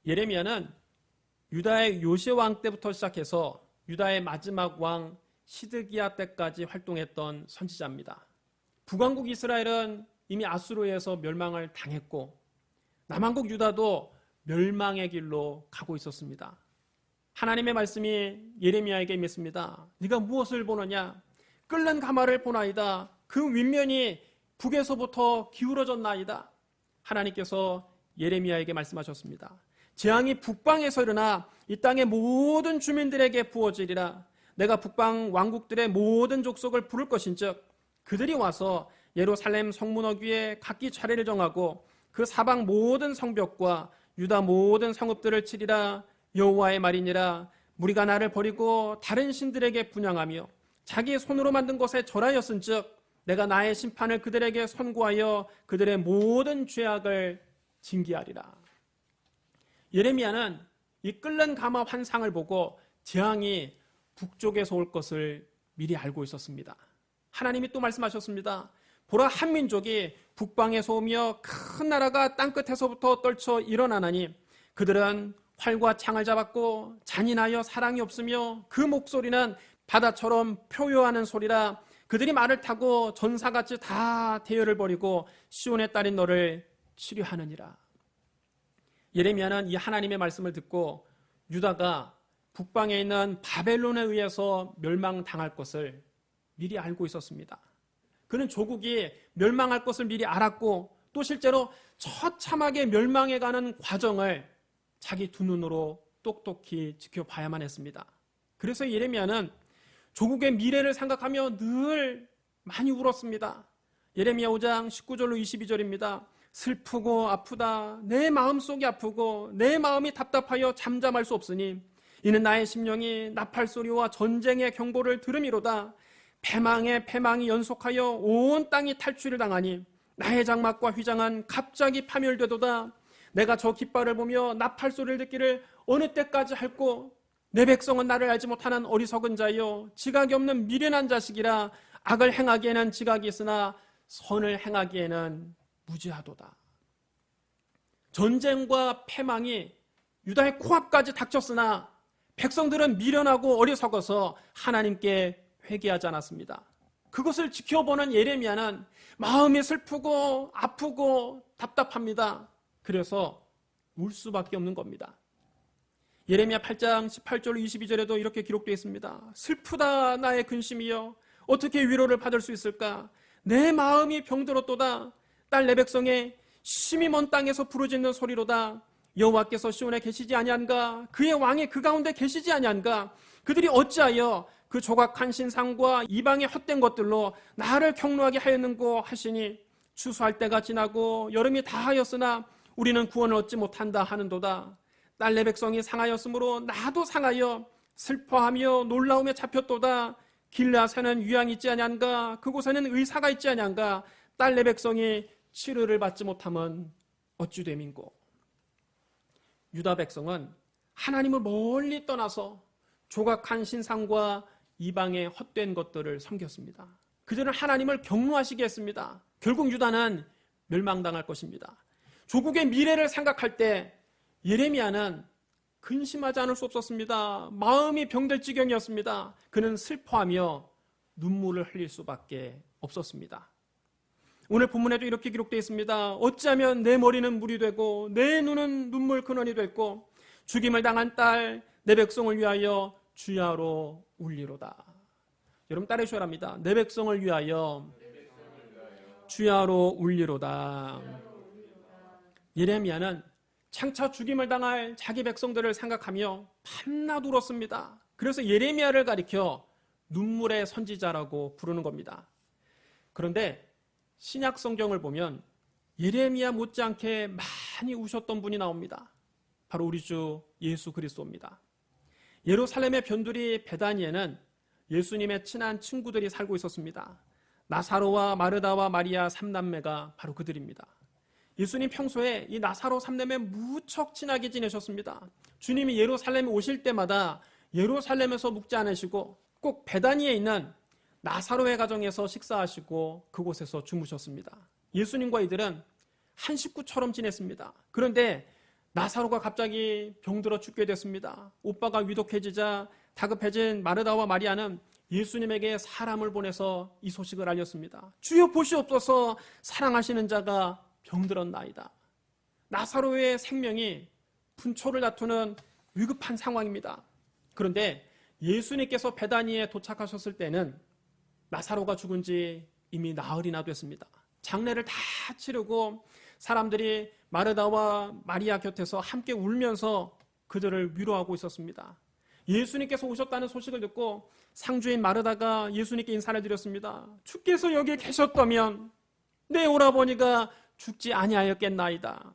예레미야는 유다의 요시야 왕 때부터 시작해서 유다의 마지막 왕 시드기야 때까지 활동했던 선지자입니다. 북왕국 이스라엘은 이미 아수르에서 멸망을 당했고 남왕국 유다도 멸망의 길로 가고 있었습니다. 하나님의 말씀이 예레미야에게 임했습니다. 네가 무엇을 보느냐? 끓는 가마를 보나이다. 그 윗면이 북에서부터 기울어졌나이다. 하나님께서 예레미야에게 말씀하셨습니다. 재앙이 북방에서 일어나 이 땅의 모든 주민들에게 부어지리라. 내가 북방 왕국들의 모든 족속을 부를 것인즉 그들이 와서 예루살렘 성문허 위에 각기 차례를 정하고 그 사방 모든 성벽과 유다 모든 성읍들을 치리라. 여호와의 말이니라. 무리가 나를 버리고 다른 신들에게 분향하며 자기 손으로 만든 것에 절하였은즉 내가 나의 심판을 그들에게 선고하여 그들의 모든 죄악을 징계하리라. 예레미야는 이 끓는 가마 환상을 보고 재앙이 북쪽에서 올 것을 미리 알고 있었습니다. 하나님이 또 말씀하셨습니다. 보라, 한 민족이 북방에서 오며 큰 나라가 땅끝에서부터 떨쳐 일어나나니 그들은 활과 창을 잡았고 잔인하여 사랑이 없으며 그 목소리는 바다처럼 표효하는 소리라. 그들이 말을 타고 전사같이 다 대열을 벌이고 시온의 딸인 너를 치료하느니라. 예레미야는 이 하나님의 말씀을 듣고 유다가 북방에 있는 바벨론에 의해서 멸망당할 것을 미리 알고 있었습니다. 그는 조국이 멸망할 것을 미리 알았고 또 실제로 처참하게 멸망해가는 과정을 자기 두 눈으로 똑똑히 지켜봐야만 했습니다. 그래서 예레미야는 조국의 미래를 생각하며 늘 많이 울었습니다. 예레미야 5장 19절로 22절입니다. 슬프고 아프다. 내 마음속이 아프고 내 마음이 답답하여 잠잠할 수 없으니 이는 나의 심령이 나팔소리와 전쟁의 경보를 들음이로다. 패망에 패망이 연속하여 온 땅이 탈취를 당하니 나의 장막과 휘장은 갑자기 파멸되도다. 내가 저 깃발을 보며 나팔소리를 듣기를 어느 때까지 할꼬. 내 백성은 나를 알지 못하는 어리석은 자요 지각이 없는 미련한 자식이라. 악을 행하기에는 지각이 있으나 선을 행하기에는 무지하도다. 전쟁과 패망이 유다의 코앞까지 닥쳤으나 백성들은 미련하고 어리석어서 하나님께 회개하지 않았습니다. 그것을 지켜보는 예레미야는 마음이 슬프고 아프고 답답합니다. 그래서 울 수밖에 없는 겁니다. 예레미야 8장 18절 22절에도 이렇게 기록되어 있습니다. 슬프다 나의 근심이여 어떻게 위로를 받을 수 있을까? 내 마음이 병들었도다. 딸 내 백성의 심히 먼 땅에서 부르짖는 소리로다. 여호와께서 시온에 계시지 아니한가? 그의 왕이 그 가운데 계시지 아니한가? 그들이 어찌하여 그 조각한 신상과 이방의 헛된 것들로 나를 경노하게 하였는고 하시니 추수할 때가 지나고 여름이 다하였으나 우리는 구원을 얻지 못한다 하는도다. 딸 내 백성이 상하였으므로 나도 상하여 슬퍼하며 놀라움에 잡혔도다. 길르앗에는 유향이 있지 아니한가? 그곳에는 의사가 있지 아니한가? 딸 내 백성이 치료를 받지 못하면 어찌 됨인고. 유다 백성은 하나님을 멀리 떠나서 조각한 신상과 이방의 헛된 것들을 섬겼습니다. 그들은 하나님을 경노하시게 했습니다. 결국 유다는 멸망당할 것입니다. 조국의 미래를 생각할 때 예레미야는 근심하지 않을 수 없었습니다. 마음이 병들 지경이었습니다. 그는 슬퍼하며 눈물을 흘릴 수밖에 없었습니다. 오늘 본문에도 이렇게 기록되어 있습니다. 어찌하면 내 머리는 물이 되고 내 눈은 눈물 근원이 됐고 죽임을 당한 딸 내 백성을 위하여 주야로 울리로다. 여러분 따라해주셔야 합니다. 내 백성을 위하여 주야로 울리로다. 예레미야는 장차 죽임을 당할 자기 백성들을 생각하며 밤낮 울었습니다. 그래서 예레미야를 가리켜 눈물의 선지자라고 부르는 겁니다. 그런데 신약 성경을 보면 예레미야 못지않게 많이 우셨던 분이 나옵니다. 바로 우리 주 예수 그리스도입니다. 예루살렘의 변두리 베다니에는 예수님의 친한 친구들이 살고 있었습니다. 나사로와 마르다와 마리아 삼남매가 바로 그들입니다. 예수님 평소에 이 나사로 삼남매 무척 친하게 지내셨습니다. 주님이 예루살렘에 오실 때마다 예루살렘에서 묵지 않으시고 꼭 베다니에 있는 나사로의 가정에서 식사하시고 그곳에서 주무셨습니다. 예수님과 이들은 한 식구처럼 지냈습니다. 그런데 나사로가 갑자기 병들어 죽게 됐습니다. 오빠가 위독해지자 다급해진 마르다와 마리아는 예수님에게 사람을 보내서 이 소식을 알렸습니다. 주여 보시옵소서, 사랑하시는 자가 병들었나이다. 나사로의 생명이 분초를 다투는 위급한 상황입니다. 그런데 예수님께서 베다니에 도착하셨을 때는 나사로가 죽은 지 이미 나흘이나 됐습니다. 장례를 다 치르고 사람들이 마르다와 마리아 곁에서 함께 울면서 그들을 위로하고 있었습니다. 예수님께서 오셨다는 소식을 듣고 상주인 마르다가 예수님께 인사를 드렸습니다. 주께서 여기 계셨다면 내 오라버니가 죽지 아니하였겠나이다.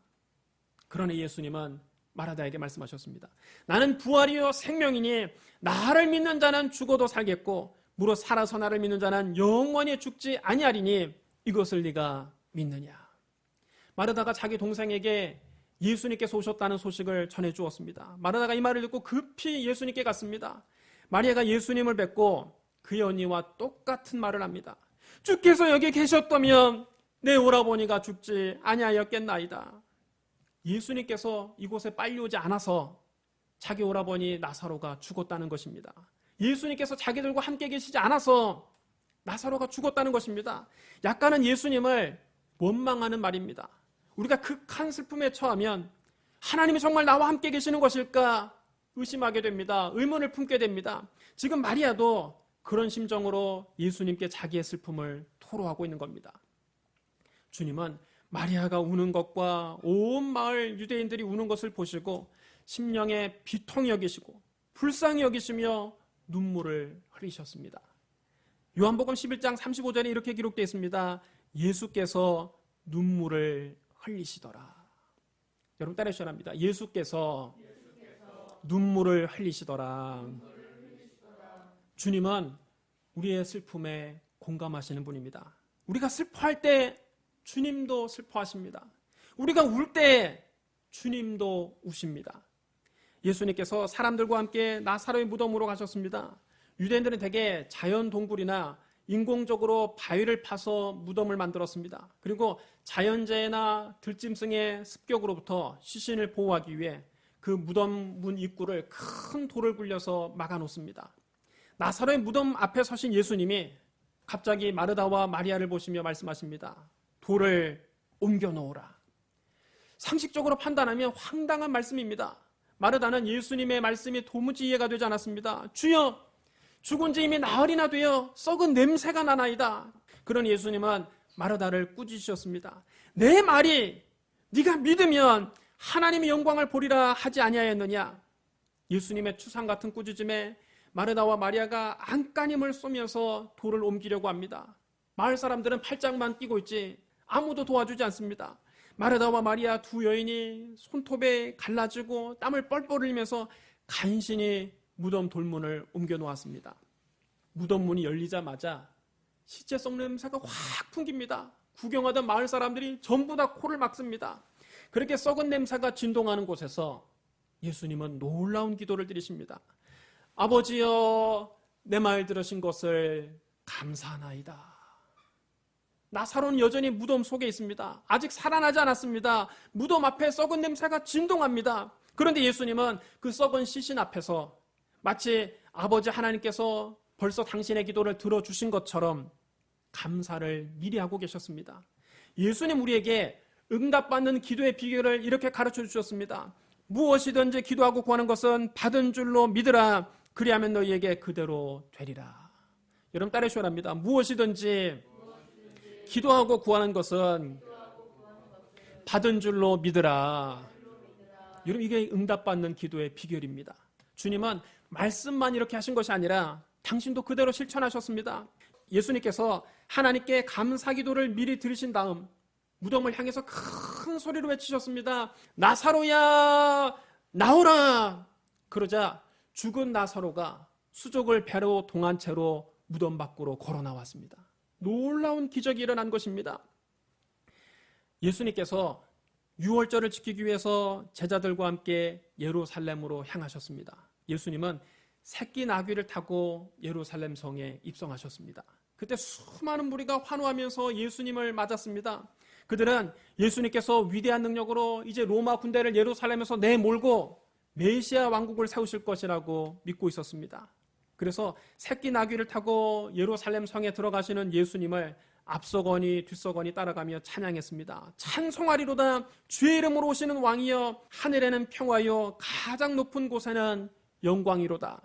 그러나 예수님은 마르다에게 말씀하셨습니다. 나는 부활이요 생명이니 나를 믿는 자는 죽어도 살겠고 무릇 살아서 나를 믿는 자는 영원히 죽지 아니하리니 이것을 네가 믿느냐. 마르다가 자기 동생에게 예수님께서 오셨다는 소식을 전해주었습니다. 마르다가 이 말을 듣고 급히 예수님께 갔습니다. 마리아가 예수님을 뵙고 그의 언니와 똑같은 말을 합니다. 주께서 여기 계셨다면 내 오라버니가 죽지 아니하였겠나이다. 예수님께서 이곳에 빨리 오지 않아서 자기 오라버니 나사로가 죽었다는 것입니다. 예수님께서 자기들과 함께 계시지 않아서 나사로가 죽었다는 것입니다. 약간은 예수님을 원망하는 말입니다. 우리가 극한 슬픔에 처하면 하나님이 정말 나와 함께 계시는 것일까 의심하게 됩니다. 의문을 품게 됩니다. 지금 마리아도 그런 심정으로 예수님께 자기의 슬픔을 토로하고 있는 겁니다. 주님은 마리아가 우는 것과 온 마을 유대인들이 우는 것을 보시고 심령에 비통히 여기시고 불쌍히 여기시며 눈물을 흘리셨습니다. 요한복음 11장 35절에 이렇게 기록되어 있습니다. 예수께서 눈물을 흘리시더라. 여러분 따라 하셔랍니다. 예수께서 눈물을 흘리시더라. 주님은 우리의 슬픔에 공감하시는 분입니다. 우리가 슬퍼할 때 주님도 슬퍼하십니다. 우리가 울 때 주님도 우십니다. 예수님께서 사람들과 함께 나사로의 무덤으로 가셨습니다. 유대인들은 대개 자연 동굴이나 인공적으로 바위를 파서 무덤을 만들었습니다. 그리고 자연재해나 들짐승의 습격으로부터 시신을 보호하기 위해 그 무덤 문 입구를 큰 돌을 굴려서 막아놓습니다. 나사로의 무덤 앞에 서신 예수님이 갑자기 마르다와 마리아를 보시며 말씀하십니다. 돌을 옮겨놓으라. 상식적으로 판단하면 황당한 말씀입니다. 마르다는 예수님의 말씀이 도무지 이해가 되지 않았습니다. 주여, 죽은 지 이미 나흘이나 되어 썩은 냄새가 나나이다. 그런 예수님은 마르다를 꾸짖으셨습니다. 내 말이 네가 믿으면 하나님의 영광을 보리라 하지 아니하였느냐. 예수님의 추상 같은 꾸짖음에 마르다와 마리아가 안간힘을 쏘면서 돌을 옮기려고 합니다. 마을 사람들은 팔짱만 끼고 있지 아무도 도와주지 않습니다. 마르다와 마리아 두 여인이 손톱에 갈라지고 땀을 뻘뻘 흘리면서 간신히 무덤 돌문을 옮겨 놓았습니다. 무덤 문이 열리자마자 시체 썩 냄새가 확 풍깁니다. 구경하던 마을 사람들이 전부 다 코를 막습니다. 그렇게 썩은 냄새가 진동하는 곳에서 예수님은 놀라운 기도를 드리십니다. 아버지여, 내 말 들으신 것을 감사하나이다. 나사로는 여전히 무덤 속에 있습니다. 아직 살아나지 않았습니다. 무덤 앞에 썩은 냄새가 진동합니다. 그런데 예수님은 그 썩은 시신 앞에서 마치 아버지 하나님께서 벌써 당신의 기도를 들어주신 것처럼 감사를 미리 하고 계셨습니다. 예수님 우리에게 응답받는 기도의 비결을 이렇게 가르쳐 주셨습니다. 무엇이든지 기도하고 구하는 것은 받은 줄로 믿으라. 그리하면 너희에게 그대로 되리라. 여러분 따라 하시랍니다. 무엇이든지 기도하고 구하는 것은 받은 줄로 믿으라. 여러분 이게 응답받는 기도의 비결입니다. 주님은 말씀만 이렇게 하신 것이 아니라 당신도 그대로 실천하셨습니다. 예수님께서 하나님께 감사 기도를 미리 들으신 다음 무덤을 향해서 큰 소리로 외치셨습니다. 나사로야, 나오라. 그러자 죽은 나사로가 수족을 배로 동한 채로 무덤 밖으로 걸어 나왔습니다. 놀라운 기적이 일어난 것입니다. 예수님께서 유월절을 지키기 위해서 제자들과 함께 예루살렘으로 향하셨습니다. 예수님은 새끼 나귀를 타고 예루살렘 성에 입성하셨습니다. 그때 수많은 무리가 환호하면서 예수님을 맞았습니다. 그들은 예수님께서 위대한 능력으로 이제 로마 군대를 예루살렘에서 내몰고 메시아 왕국을 세우실 것이라고 믿고 있었습니다. 그래서 새끼 나귀를 타고 예루살렘 성에 들어가시는 예수님을 앞서거니 뒤서거니 따라가며 찬양했습니다. 찬송하리로다 주의 이름으로 오시는 왕이여, 하늘에는 평화요 가장 높은 곳에는 영광이로다.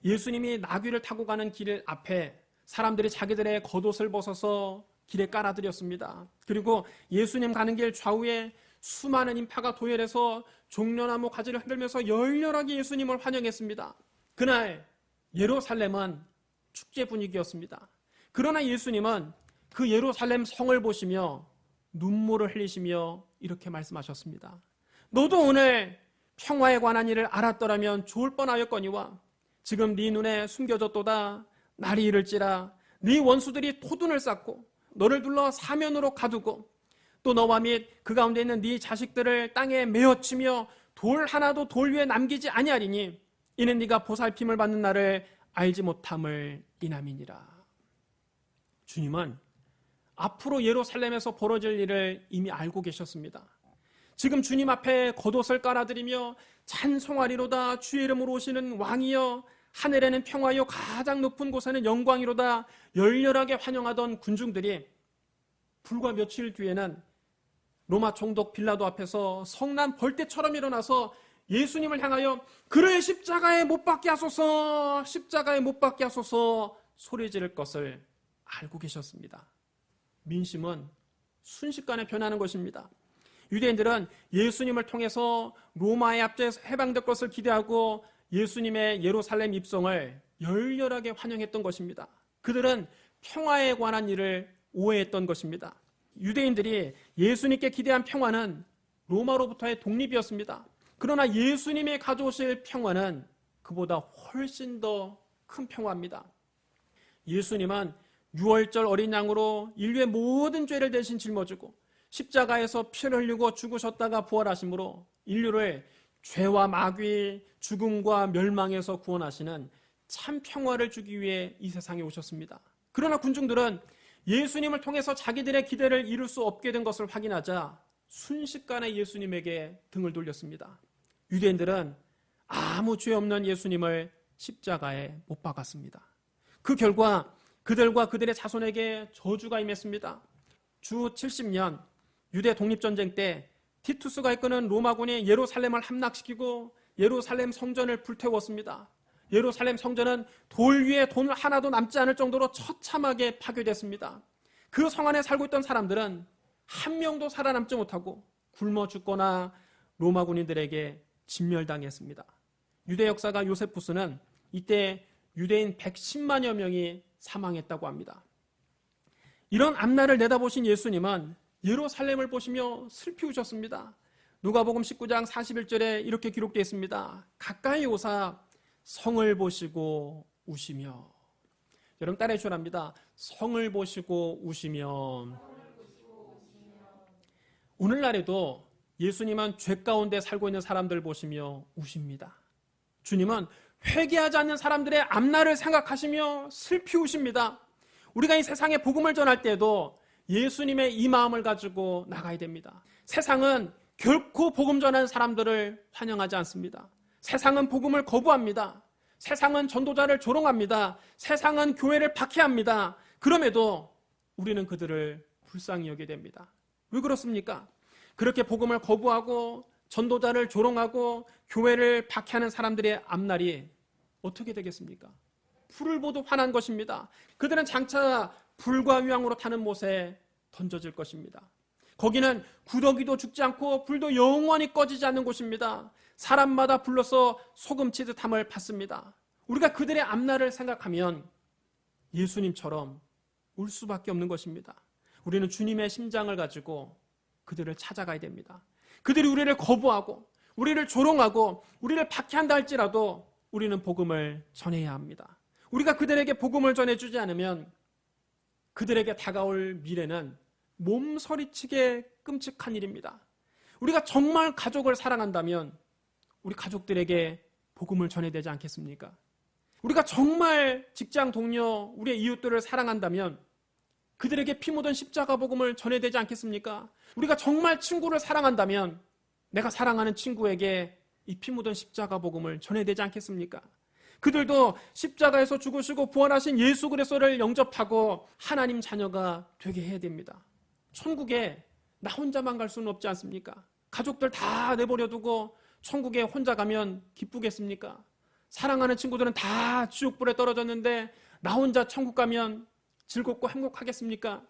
예수님이 나귀를 타고 가는 길 앞에 사람들이 자기들의 겉옷을 벗어서 길에 깔아드렸습니다. 그리고 예수님 가는 길 좌우에 수많은 인파가 도열해서 종려나무 가지를 흔들면서 열렬하게 예수님을 환영했습니다. 그날 예루살렘은 축제 분위기였습니다. 그러나 예수님은 그 예루살렘 성을 보시며 눈물을 흘리시며 이렇게 말씀하셨습니다. 너도 오늘 평화에 관한 일을 알았더라면 좋을 뻔하였거니와 지금 네 눈에 숨겨졌도다. 날이 이를지라 네 원수들이 토둔을 쌓고 너를 둘러 사면으로 가두고 또 너와 및 그 가운데 있는 네 자식들을 땅에 메어치며 돌 하나도 돌 위에 남기지 아니하리니 이는 네가 보살핌을 받는 날을 알지 못함을 인함이니라. 주님은 앞으로 예루살렘에서 벌어질 일을 이미 알고 계셨습니다. 지금 주님 앞에 겉옷을 깔아드리며 찬송하리로다 주의 이름으로 오시는 왕이여, 하늘에는 평화요 가장 높은 곳에는 영광이로다 열렬하게 환영하던 군중들이 불과 며칠 뒤에는 로마 총독 빌라도 앞에서 성난 벌떼처럼 일어나서 예수님을 향하여 그를 십자가에 못 박게 하소서, 십자가에 못 박게 하소서 소리 지를 것을 알고 계셨습니다. 민심은 순식간에 변하는 것입니다. 유대인들은 예수님을 통해서 로마의 압제에서 해방될 것을 기대하고 예수님의 예루살렘 입성을 열렬하게 환영했던 것입니다. 그들은 평화에 관한 일을 오해했던 것입니다. 유대인들이 예수님께 기대한 평화는 로마로부터의 독립이었습니다. 그러나 예수님이 가져오실 평화는 그보다 훨씬 더 큰 평화입니다. 예수님은 유월절 어린 양으로 인류의 모든 죄를 대신 짊어지고 십자가에서 피를 흘리고 죽으셨다가 부활하심으로 인류를 죄와 마귀, 죽음과 멸망에서 구원하시는 참 평화를 주기 위해 이 세상에 오셨습니다. 그러나 군중들은 예수님을 통해서 자기들의 기대를 이룰 수 없게 된 것을 확인하자 순식간에 예수님에게 등을 돌렸습니다. 유대인들은 아무 죄 없는 예수님을 십자가에 못 박았습니다. 그 결과 그들과 그들의 자손에게 저주가 임했습니다. 주 70년 유대 독립전쟁 때 티투스가 이끄는 로마군이 예루살렘을 함락시키고 예루살렘 성전을 불태웠습니다. 예루살렘 성전은 돌 위에 돈 하나도 남지 않을 정도로 처참하게 파괴됐습니다. 그 성 안에 살고 있던 사람들은 한 명도 살아남지 못하고 굶어 죽거나 로마 군인들에게 진멸당했습니다. 유대 역사가 요세푸스는 이때 유대인 110만여 명이 사망했다고 합니다. 이런 앞날을 내다보신 예수님은 예루살렘을 보시며 슬피 우셨습니다. 누가복음 19장 41절에 이렇게 기록되어 있습니다. 가까이 오사 성을 보시고 우시며. 여러분 따라해 주랍니다. 성을 보시고 우시며. 오늘날에도 예수님은 죄 가운데 살고 있는 사람들 보시며 우십니다. 주님은 회개하지 않는 사람들의 앞날을 생각하시며 슬피 우십니다. 우리가 이 세상에 복음을 전할 때에도 예수님의 이 마음을 가지고 나가야 됩니다. 세상은 결코 복음 전하는 사람들을 환영하지 않습니다. 세상은 복음을 거부합니다. 세상은 전도자를 조롱합니다. 세상은 교회를 박해합니다. 그럼에도 우리는 그들을 불쌍히 여기게 됩니다. 왜 그렇습니까? 그렇게 복음을 거부하고 전도자를 조롱하고 교회를 박해하는 사람들의 앞날이 어떻게 되겠습니까? 불을 보듯 환한 것입니다. 그들은 장차 불과 유황으로 타는 못에 던져질 것입니다. 거기는 구더기도 죽지 않고 불도 영원히 꺼지지 않는 곳입니다. 사람마다 불러서 소금치듯함을 받습니다. 우리가 그들의 앞날을 생각하면 예수님처럼 울 수밖에 없는 것입니다. 우리는 주님의 심장을 가지고 그들을 찾아가야 됩니다. 그들이 우리를 거부하고 우리를 조롱하고 우리를 박해한다 할지라도 우리는 복음을 전해야 합니다. 우리가 그들에게 복음을 전해주지 않으면 그들에게 다가올 미래는 몸서리치게 끔찍한 일입니다. 우리가 정말 가족을 사랑한다면 우리 가족들에게 복음을 전해야 되지 않겠습니까? 우리가 정말 직장 동료, 우리의 이웃들을 사랑한다면 그들에게 피 묻은 십자가 복음을 전해야 되지 않겠습니까? 우리가 정말 친구를 사랑한다면 내가 사랑하는 친구에게 이 피 묻은 십자가 복음을 전해야 되지 않겠습니까? 그들도 십자가에서 죽으시고 부활하신 예수 그리스도를 영접하고 하나님 자녀가 되게 해야 됩니다. 천국에 나 혼자만 갈 수는 없지 않습니까? 가족들 다 내버려 두고 천국에 혼자 가면 기쁘겠습니까? 사랑하는 친구들은 다 지옥불에 떨어졌는데 나 혼자 천국 가면 즐겁고 행복하겠습니까?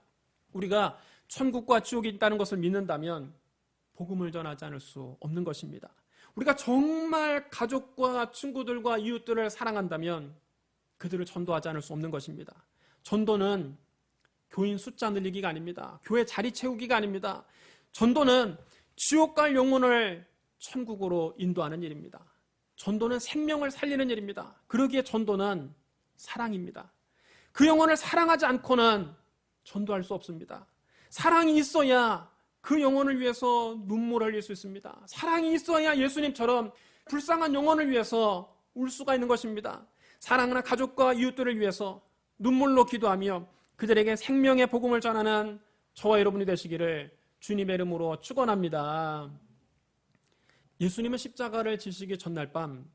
우리가 천국과 지옥이 있다는 것을 믿는다면 복음을 전하지 않을 수 없는 것입니다. 우리가 정말 가족과 친구들과 이웃들을 사랑한다면 그들을 전도하지 않을 수 없는 것입니다. 전도는 교인 숫자 늘리기가 아닙니다. 교회 자리 채우기가 아닙니다. 전도는 지옥 갈 영혼을 천국으로 인도하는 일입니다. 전도는 생명을 살리는 일입니다. 그러기에 전도는 사랑입니다. 그 영혼을 사랑하지 않고는 전도할 수 없습니다. 사랑이 있어야 그 영혼을 위해서 눈물을 흘릴 수 있습니다. 사랑이 있어야 예수님처럼 불쌍한 영혼을 위해서 울 수가 있는 것입니다. 사랑하는 가족과 이웃들을 위해서 눈물로 기도하며 그들에게 생명의 복음을 전하는 저와 여러분이 되시기를 주님의 이름으로 축원합니다. 예수님은 십자가를 지시기 전날 밤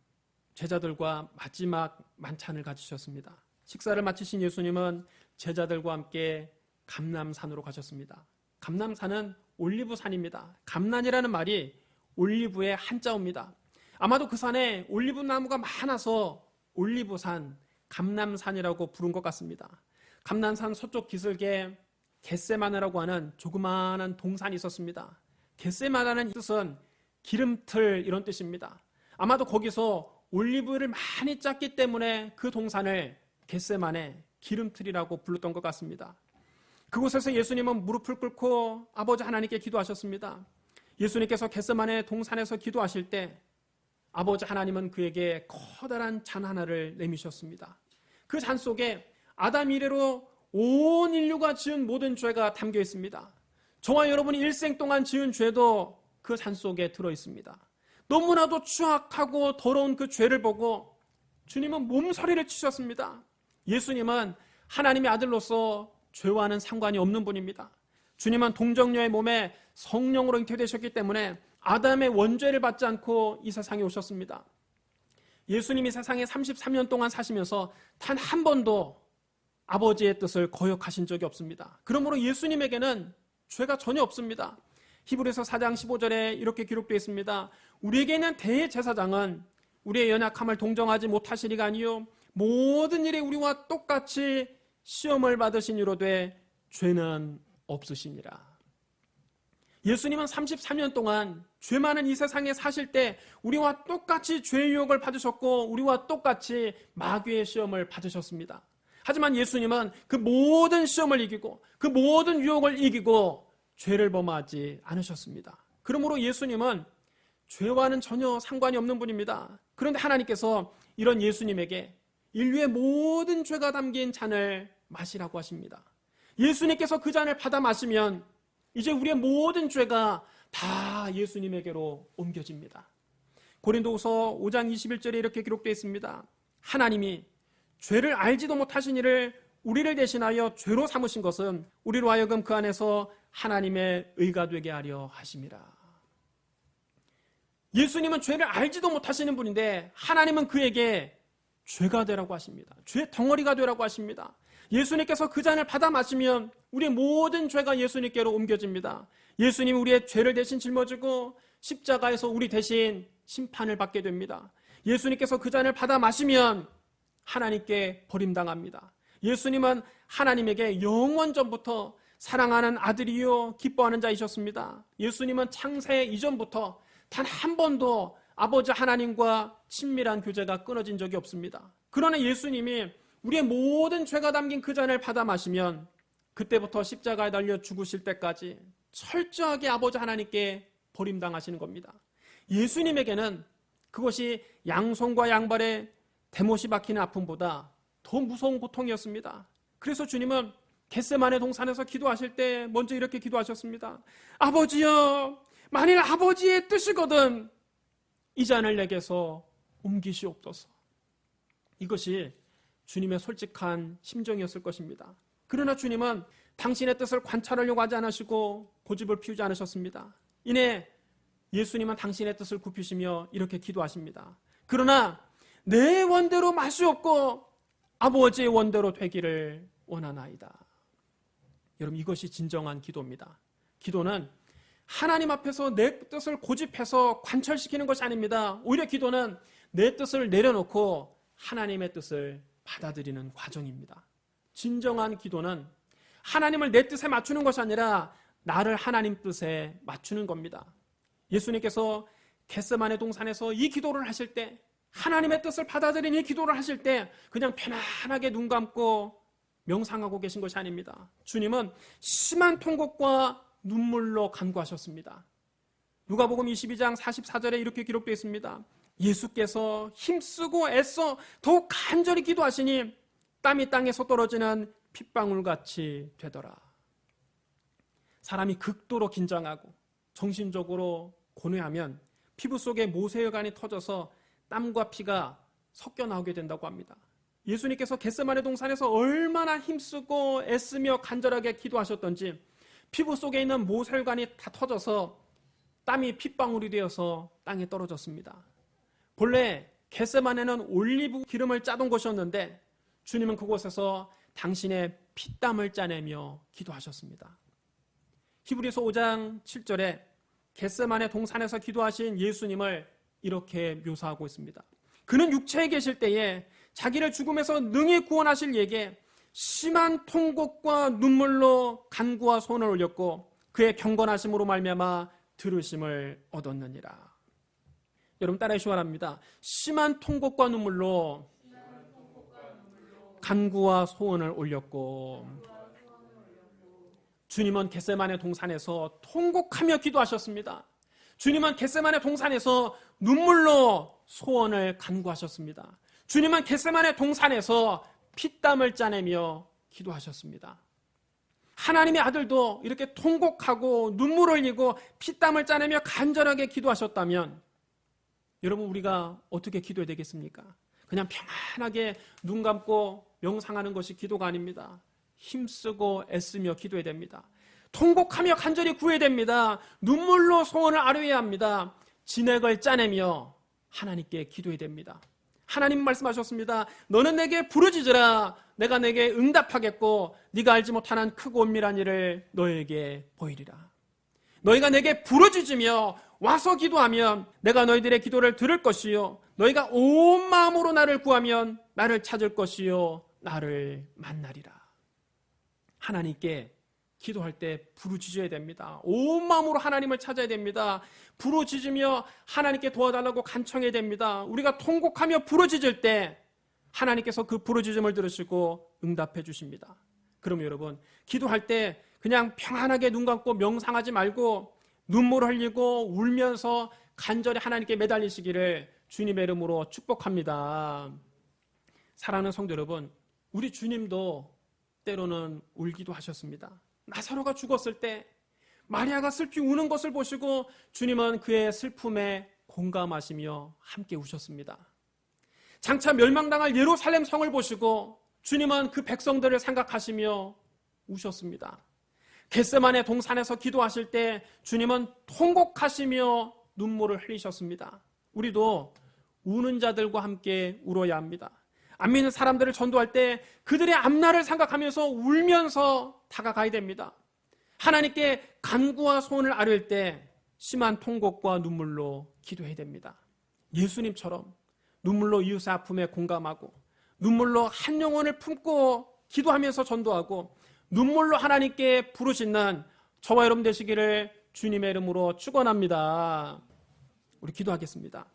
제자들과 마지막 만찬을 가지셨습니다. 식사를 마치신 예수님은 제자들과 함께 감람산으로 가셨습니다. 감람산은 올리브산입니다. 감난이라는 말이 올리브의 한자어입니다. 아마도 그 산에 올리브 나무가 많아서 올리브산, 감람산이라고 부른 것 같습니다. 감난산 서쪽 기슭에 겟세마네라고 하는 조그마한 동산이 있었습니다. 겟세마네라는 뜻은 기름틀 이런 뜻입니다. 아마도 거기서 올리브를 많이 짰기 때문에 그 동산을 겟세마네, 기름틀이라고 불렀던 것 같습니다. 그곳에서 예수님은 무릎을 꿇고 아버지 하나님께 기도하셨습니다. 예수님께서 겟세마네 동산에서 기도하실 때 아버지 하나님은 그에게 커다란 잔 하나를 내미셨습니다. 그 잔 속에 아담 이래로 온 인류가 지은 모든 죄가 담겨 있습니다. 저와 여러분이 일생 동안 지은 죄도 그 잔 속에 들어 있습니다. 너무나도 추악하고 더러운 그 죄를 보고 주님은 몸서리를 치셨습니다. 예수님은 하나님의 아들로서 죄와는 상관이 없는 분입니다. 주님은 동정녀의 몸에 성령으로 잉태되셨기 때문에 아담의 원죄를 받지 않고 이 세상에 오셨습니다. 예수님이 세상에 33년 동안 사시면서 단 한 번도 아버지의 뜻을 거역하신 적이 없습니다. 그러므로 예수님에게는 죄가 전혀 없습니다. 히브리서 4장 15절에 이렇게 기록되어 있습니다. 우리에게는 대제사장은 우리의 연약함을 동정하지 못하시리가 아니요 모든 일에 우리와 똑같이 시험을 받으신 이로 돼 죄는 없으시니라. 예수님은 33년 동안 죄 많은 이 세상에 사실 때 우리와 똑같이 죄의 유혹을 받으셨고 우리와 똑같이 마귀의 시험을 받으셨습니다. 하지만 예수님은 그 모든 시험을 이기고 그 모든 유혹을 이기고 죄를 범하지 않으셨습니다. 그러므로 예수님은 죄와는 전혀 상관이 없는 분입니다. 그런데 하나님께서 이런 예수님에게 인류의 모든 죄가 담긴 잔을 마시라고 하십니다. 예수님께서 그 잔을 받아 마시면 이제 우리의 모든 죄가 다 예수님에게로 옮겨집니다. 고린도후서 5장 21절에 이렇게 기록되어 있습니다. 하나님이 죄를 알지도 못하신 이를 우리를 대신하여 죄로 삼으신 것은 우리로 하여금 그 안에서 하나님의 의가 되게 하려 하심이라. 예수님은 죄를 알지도 못하시는 분인데 하나님은 그에게 죄가 되라고 하십니다. 죄 덩어리가 되라고 하십니다. 예수님께서 그 잔을 받아 마시면 우리의 모든 죄가 예수님께로 옮겨집니다. 예수님이 우리의 죄를 대신 짊어지고 십자가에서 우리 대신 심판을 받게 됩니다. 예수님께서 그 잔을 받아 마시면 하나님께 버림당합니다. 예수님은 하나님에게 영원전부터 사랑하는 아들이요 기뻐하는 자이셨습니다. 예수님은 창세 이전부터 단 한 번도 아버지 하나님과 친밀한 교제가 끊어진 적이 없습니다. 그러나 예수님이 우리의 모든 죄가 담긴 그 잔을 받아 마시면 그때부터 십자가에 달려 죽으실 때까지 철저하게 아버지 하나님께 버림당하시는 겁니다. 예수님에게는 그것이 양손과 양발에 대못이 박히는 아픔보다 더 무서운 고통이었습니다. 그래서 주님은 겟세마네 동산에서 기도하실 때 먼저 이렇게 기도하셨습니다. 아버지여, 만일 아버지의 뜻이거든 이 잔을 내게서 옮기시옵소서. 이것이 주님의 솔직한 심정이었을 것입니다. 그러나 주님은 당신의 뜻을 관찰하려고 하지 않으시고 고집을 피우지 않으셨습니다. 이내 예수님은 당신의 뜻을 굽히시며 이렇게 기도하십니다. 그러나 내 원대로 마시옵고 아버지의 원대로 되기를 원하나이다. 여러분, 이것이 진정한 기도입니다. 기도는 하나님 앞에서 내 뜻을 고집해서 관철시키는 것이 아닙니다. 오히려 기도는 내 뜻을 내려놓고 하나님의 뜻을 받아들이는 과정입니다. 진정한 기도는 하나님을 내 뜻에 맞추는 것이 아니라 나를 하나님 뜻에 맞추는 겁니다. 예수님께서 겟세마네 동산에서 이 기도를 하실 때, 하나님의 뜻을 받아들이는 이 기도를 하실 때 그냥 편안하게 눈 감고 명상하고 계신 것이 아닙니다. 주님은 심한 통곡과 눈물로 간구하셨습니다. 누가복음 22장 44절에 이렇게 기록되어 있습니다. 예수께서 힘쓰고 애써 더욱 간절히 기도하시니 땀이 땅에서 떨어지는 핏방울같이 되더라. 사람이 극도로 긴장하고 정신적으로 고뇌하면 피부 속에 모세혈관이 터져서 땀과 피가 섞여 나오게 된다고 합니다. 예수님께서 겟세마네 동산에서 얼마나 힘쓰고 애쓰며 간절하게 기도하셨던지 피부 속에 있는 모세혈관이 다 터져서 땀이 핏방울이 되어서 땅에 떨어졌습니다. 본래 겟세마네는 올리브 기름을 짜던 곳이었는데 주님은 그곳에서 당신의 피땀을 짜내며 기도하셨습니다. 히브리서 5장 7절에 겟세마네 동산에서 기도하신 예수님을 이렇게 묘사하고 있습니다. 그는 육체에 계실 때에 자기를 죽음에서 능히 구원하실 이에게 심한 통곡과 눈물로 간구와 소원을 올렸고 그의 경건하심으로 말미암아 들으심을 얻었느니라. 여러분 따라해 주시기 바랍니다. 심한 통곡과 눈물로 간구와 소원을 올렸고, 주님은 겟세마네 동산에서 통곡하며 기도하셨습니다. 주님은 겟세마네 동산에서 눈물로 소원을 간구하셨습니다. 주님은 겟세마네 동산에서 피땀을 짜내며 기도하셨습니다. 하나님의 아들도 이렇게 통곡하고 눈물 흘리고 피땀을 짜내며 간절하게 기도하셨다면 여러분, 우리가 어떻게 기도해야 되겠습니까? 그냥 평안하게 눈 감고 명상하는 것이 기도가 아닙니다. 힘쓰고 애쓰며 기도해야 됩니다. 통곡하며 간절히 구해야 됩니다. 눈물로 소원을 아뢰어야 합니다. 진액을 짜내며 하나님께 기도해야 됩니다. 하나님 말씀하셨습니다. 너는 내게 부르짖으라. 내가 내게 응답하겠고 네가 알지 못하는 크고 은밀한 일을 너에게 보이리라. 너희가 내게 부르짖으며 와서 기도하면 내가 너희들의 기도를 들을 것이요 너희가 온 마음으로 나를 구하면 나를 찾을 것이요 나를 만나리라. 하나님께 기도할 때 부르짖어야 됩니다. 온 마음으로 하나님을 찾아야 됩니다. 부르짖으며 하나님께 도와달라고 간청해야 됩니다. 우리가 통곡하며 부르짖을 때 하나님께서 그 부르짖음을 들으시고 응답해 주십니다. 그럼 여러분, 기도할 때 그냥 평안하게 눈 감고 명상하지 말고 눈물 흘리고 울면서 간절히 하나님께 매달리시기를 주님의 이름으로 축복합니다. 사랑하는 성도 여러분, 우리 주님도 때로는 울기도 하셨습니다. 나사로가 죽었을 때 마리아가 슬피 우는 것을 보시고 주님은 그의 슬픔에 공감하시며 함께 우셨습니다. 장차 멸망당할 예루살렘 성을 보시고 주님은 그 백성들을 생각하시며 우셨습니다. 겟세마네 동산에서 기도하실 때 주님은 통곡하시며 눈물을 흘리셨습니다. 우리도 우는 자들과 함께 울어야 합니다. 안 믿는 사람들을 전도할 때 그들의 앞날을 생각하면서 울면서 다가가야 됩니다. 하나님께 간구와 소원을 아뢰을 때 심한 통곡과 눈물로 기도해야 됩니다. 예수님처럼 눈물로 이웃의 아픔에 공감하고 눈물로 한 영혼을 품고 기도하면서 전도하고 눈물로 하나님께 부르짖는 저와 여러분 되시기를 주님의 이름으로 축원합니다. 우리 기도하겠습니다.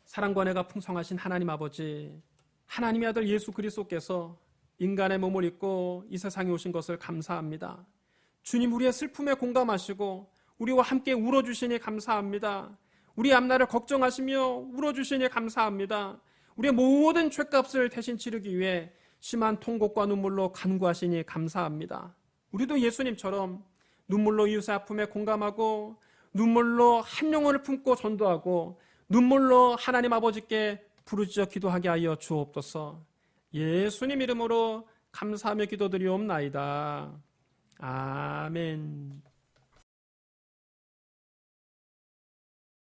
사랑과 은혜가 풍성하신 하나님 아버지, 하나님의 아들 예수 그리스도께서 인간의 몸을 입고 이 세상에 오신 것을 감사합니다. 주님, 우리의 슬픔에 공감하시고 우리와 함께 울어주시니 감사합니다. 우리 앞날을 걱정하시며 울어주시니 감사합니다. 우리의 모든 죄값을 대신 치르기 위해 심한 통곡과 눈물로 간구하시니 감사합니다. 우리도 예수님처럼 눈물로 이웃의 아픔에 공감하고 눈물로 한 영혼을 품고 전도하고 눈물로 하나님 아버지께 부르짖어 기도하게 하여 주옵소서. 예수님 이름으로 감사하며 기도드리옵나이다. 아멘.